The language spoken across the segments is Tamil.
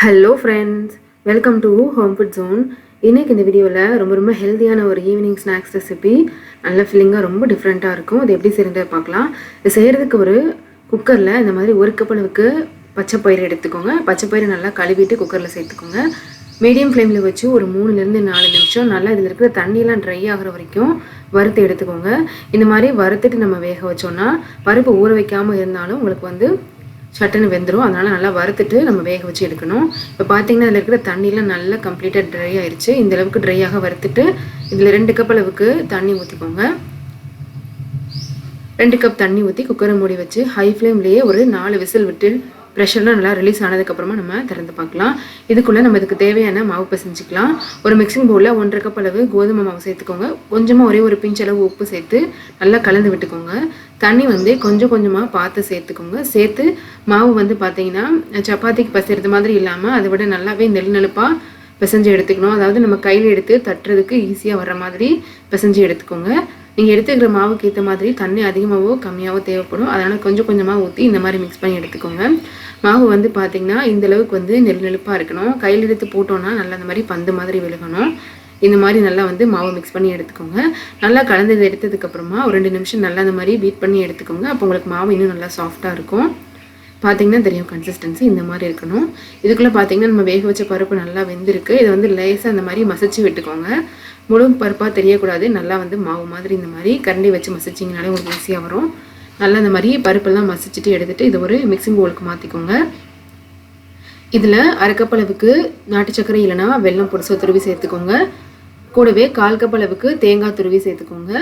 Hello friends, welcome to home food zone. இன்றைக்கி இந்த வீடியோவில் ரொம்ப ஹெல்த்தியான ஒரு ஈவினிங் ஸ்நாக்ஸ் ரெசிபி, நல்ல ஃபில்லிங்காக ரொம்ப டிஃப்ரெண்ட்டாக இருக்கும். அது எப்படி செய்கிறத பார்க்கலாம். இது செய்கிறதுக்கு ஒரு குக்கரில் இந்த மாதிரி ஒரு கப் அளவுக்கு பச்சை பயிறு எடுத்துக்கோங்க. பச்சை பயிறு நல்லா கழுவிட்டு குக்கரில் சேர்த்துக்கோங்க. மீடியம் ஃப்ளேமில் வச்சு ஒரு 3லேருந்து 4 நிமிஷம் நல்லா இதில் இருக்கிற தண்ணியெலாம் ட்ரை ஆகிற வரைக்கும் வறுத்து எடுத்துக்கோங்க. இந்த மாதிரி வறுத்துட்டு நம்ம வேக வச்சோன்னா பருப்பு ஊற வைக்காமல் இருந்தாலும் உங்களுக்கு சட்டுன்னு வெந்துடும். அதனால் நல்லா வறுத்துட்டு நம்ம வேக வச்சு எடுக்கணும். இப்போ பார்த்தீங்கன்னா அதில் இருக்கிற தண்ணியெலாம் நல்லா கம்ப்ளீட்டாக ட்ரை ஆயிடுச்சு. இந்த அளவுக்கு ட்ரையாக வறுத்துட்டு இதில் 2 கப் அளவுக்கு தண்ணி ஊற்றிக்கோங்க. 2 கப் தண்ணி ஊற்றி குக்கரை மூடி வச்சு ஹை ஃப்ளேம்லேயே ஒரு 4 விசில் விட்டு ப்ரெஷர்லாம் நல்லா ரிலீஸ் ஆனதுக்கப்புறமா நம்ம திறந்து பார்க்கலாம். இதுக்குள்ளே நம்ம இதுக்கு தேவையான மாவு பிசைஞ்சிக்கலாம். ஒரு மிக்சிங் பவுலில் 1.5 கப் அளவு கோதுமை மாவு சேர்த்துக்கோங்க. கொஞ்சமாக ஒரே ஒரு பிஞ்ச் அளவு உப்பு சேர்த்து நல்லா கலந்து விட்டுக்கோங்க. தண்ணி கொஞ்சம் கொஞ்சமாக பார்த்து சேர்த்துக்கோங்க. சேர்த்து மாவு பார்த்தீங்கன்னா சப்பாத்திக்கு பிசைறது மாதிரி இல்லாமல் அதை விட நல்லாவே நெழுப்பாக பிசைஞ்சு எடுத்துக்கணும். அதாவது நம்ம கையில் எடுத்து தட்டுறதுக்கு ஈஸியாக வர்ற மாதிரி பிசைஞ்சு எடுத்துக்கோங்க. நீங்கள் எடுத்துக்கிற மாவுக்கு ஏற்ற மாதிரி தண்ணி அதிகமாகவோ கம்மியாகவோ தேவைப்படும். அதனால் கொஞ்சம் கொஞ்சமாக ஊற்றி இந்த மாதிரி மிக்ஸ் பண்ணி எடுத்துக்கோங்க. மாவு பார்த்தீங்கன்னா இந்தளவுக்கு நெழுப்பாக இருக்கணும். கையில் எடுத்து போட்டோன்னா நல்லா அந்த மாதிரி பந்து மாதிரி விழுகணும். இந்த மாதிரி நல்லா மாவு மிக்ஸ் பண்ணி எடுத்துக்கோங்க. நல்லா கலந்து எடுத்ததுக்கப்புறமா ஒரு 2 நிமிஷம் நல்லா அந்த மாதிரி பீட் பண்ணி எடுத்துக்கோங்க. அப்போ உங்களுக்கு மாவு இன்னும் நல்லா சாஃப்டாக இருக்கும். பார்த்தீங்கன்னா தெரியும், கன்சிஸ்டன்சி இந்த மாதிரி இருக்கணும். இதுக்குள்ளே பார்த்தீங்கன்னா நம்ம வேக வச்ச பருப்பு நல்லா வெந்திருக்கு. இதை லேசாக அந்த மாதிரி மசிச்சு விட்டுக்கோங்க. முழு பருப்பாக தெரியக்கூடாது. நல்லா மாவு மாதிரி இந்த மாதிரி கரண்டி வச்சு மசிச்சிங்கனாலே உங்களுக்கு ஈஸியாக வரும். நல்லா இந்த மாதிரி பருப்பெல்லாம் மசிச்சுட்டு எடுத்துகிட்டு இதை ஒரு மிக்சிங் பவுலுக்கு மாற்றிக்கோங்க. இதில் 1/2 கப் அளவுக்கு நாட்டு சர்க்கரை இல்லைனா வெல்லம் பொடிசோ துருவி சேர்த்துக்கோங்க. கூடவே 1/4 கப் அளவுக்கு தேங்காய் துருவி சேர்த்துக்கோங்க.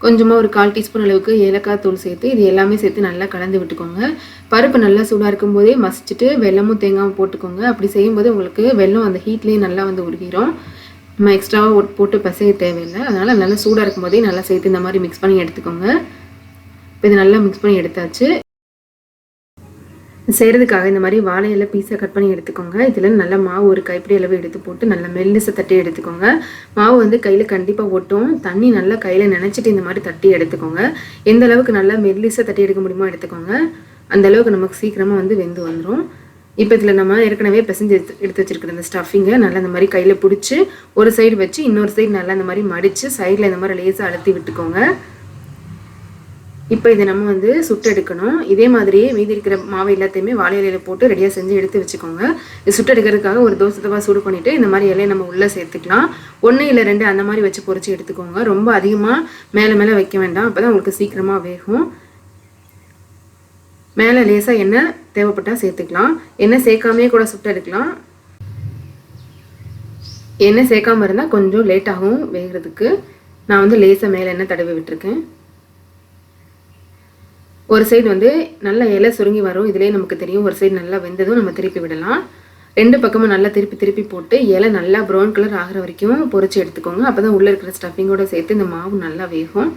கொஞ்சமாக ஒரு 1/4 டீஸ்பூன் அளவுக்கு ஏலக்காய் தூள் சேர்த்து இது எல்லாமே சேர்த்து நல்லா கலந்து விட்டுக்கோங்க. பருப்பு நல்லா சூடாக இருக்கும்போதே மசிச்சுட்டு வெல்லமும் தேங்காயும் போட்டுக்கோங்க. அப்படி செய்யும்போது உங்களுக்கு வெல்லம் அந்த ஹீட்லேயே நல்லா உருகிடும். நம்ம எக்ஸ்ட்ராவாக போட்டு பசைய தேவையில்லை. அதனால் நல்லா சூடாக இருக்கும்போதே நல்லா சேர்த்து இந்த மாதிரி மிக்ஸ் பண்ணி எடுத்துக்கோங்க. இப்போ இது நல்லா மிக்ஸ் பண்ணி எடுத்தாச்சு. செய்கிறதுக்காக இந்த மாதிரி வாழை இலை பீஸை கட் பண்ணி எடுத்துக்கோங்க. இதில் நல்லா மாவு ஒரு கைப்பிடி அளவு எடுத்து போட்டு நல்லா மெல்லிசை தட்டி எடுத்துக்கோங்க. மாவு கையில் கண்டிப்பாக ஒட்டும். தண்ணி நல்லா கையில் நினச்சிட்டு இந்த மாதிரி தட்டி எடுத்துக்கோங்க. எந்த அளவுக்கு நல்லா மெல்லிசை தட்டி எடுக்க முடியுமோ எடுத்துக்கோங்க. அந்த அளவுக்கு நமக்கு சீக்கிரமாக வெந்து வந்துடும். இப்போ இதில் நம்ம ஏற்கனவே பிசைஞ்சு எடுத்து வச்சுருக்கிற இந்த ஸ்டஃபிங்கை நல்லா இந்த மாதிரி கையில் பிடிச்சி ஒரு சைடு வச்சு இன்னொரு சைடு நல்லா இந்த மாதிரி மடித்து சைடில் இந்த மாதிரி லேசாக அழுத்தி விட்டுக்கோங்க. இப்போ இதை நம்ம சுட்டு எடுக்கணும். இதே மாதிரியே மீதி இருக்கிற மாவு எல்லாத்தையுமே வாழை இலையில் போட்டு ரெடியாக செஞ்சு எடுத்து வச்சுக்கோங்க. இது சுட்டு எடுக்கிறதுக்காக ஒரு தோசை தவா சூடு பண்ணிவிட்டு இந்த மாதிரி இலையை நம்ம உள்ளே சேர்த்துக்கலாம். 1 இல்லை 2 அந்த மாதிரி வச்சு பொரிச்சு எடுத்துக்கோங்க. ரொம்ப அதிகமாக மேலே வைக்க வேண்டாம். அப்போ தான் உங்களுக்கு சீக்கிரமாக வேகும். மேலே லேசாக எண்ணெய் தேவைப்பட்டால் சேர்த்துக்கலாம். எண்ணெய் சேர்க்காமையே கூட சுட்டு எடுக்கலாம். எண்ணெய் சேர்க்காமல் இருந்தால் கொஞ்சம் லேட்டாகும் வேகிறதுக்கு. நான் லேசாக மேலே எண்ணெய் தடவி விட்டுருக்கேன். ஒரு சைடு நல்லா இலை சுருங்கி வரும். இதிலே நமக்கு தெரியும். ஒரு சைடு நல்லா வெந்ததும் நம்ம திருப்பி விடலாம். 2 பக்கமும் நல்லா திருப்பி போட்டு இலை நல்லா ப்ரௌன் கலர் ஆகிற வரைக்கும் பொரிச்சு எடுத்துக்கோங்க. அப்போ தான் உள்ளே இருக்கிற ஸ்டஃபிங்கோடு சேர்த்து இந்த மாவு நல்லா வேகும்.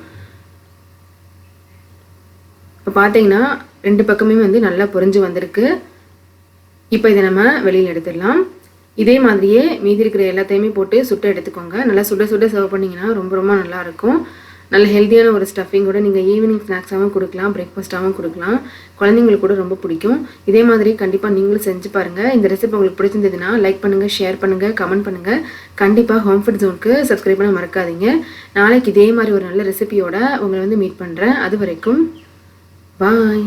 இப்போ பார்த்தீங்கன்னா 2 பக்கமே நல்லா பொரிஞ்சு வந்திருக்கு. இப்போ இதை நம்ம வெளியில் எடுத்துடலாம். இதே மாதிரியே மீதி இருக்கிற எல்லாத்தையுமே போட்டு சுட்டு எடுத்துக்கோங்க. நல்லா சுட சர்வ் பண்ணிங்கன்னா ரொம்ப நல்லாயிருக்கும். நல்ல ஹெல்த்தியான ஒரு ஸ்டஃபிங்கோட நீங்கள் ஈவினிங் ஸ்நாக்ஸாகவும் கொடுக்கலாம், பிரேக்ஃபாஸ்ட்டாகவும் கொடுக்கலாம். குழந்தைங்களுக்கு கூட ரொம்ப பிடிக்கும். இதே மாதிரி கண்டிப்பாக நீங்களும் செஞ்சு பாருங்கள். இந்த ரெசிபி உங்களுக்கு பிடிச்சிருந்ததுன்னா லைக் பண்ணுங்கள், ஷேர் பண்ணுங்கள், கமெண்ட் பண்ணுங்கள். கண்டிப்பாக ஹோம் ஃபுட் ஜோனுக்கு சப்ஸ்கிரைப் பண்ண மறக்காதீங்க. நாளைக்கு இதே மாதிரி ஒரு நல்ல ரெசிபியோட உங்களை மீட் பண்ணுறேன். அது வரைக்கும் பாய்.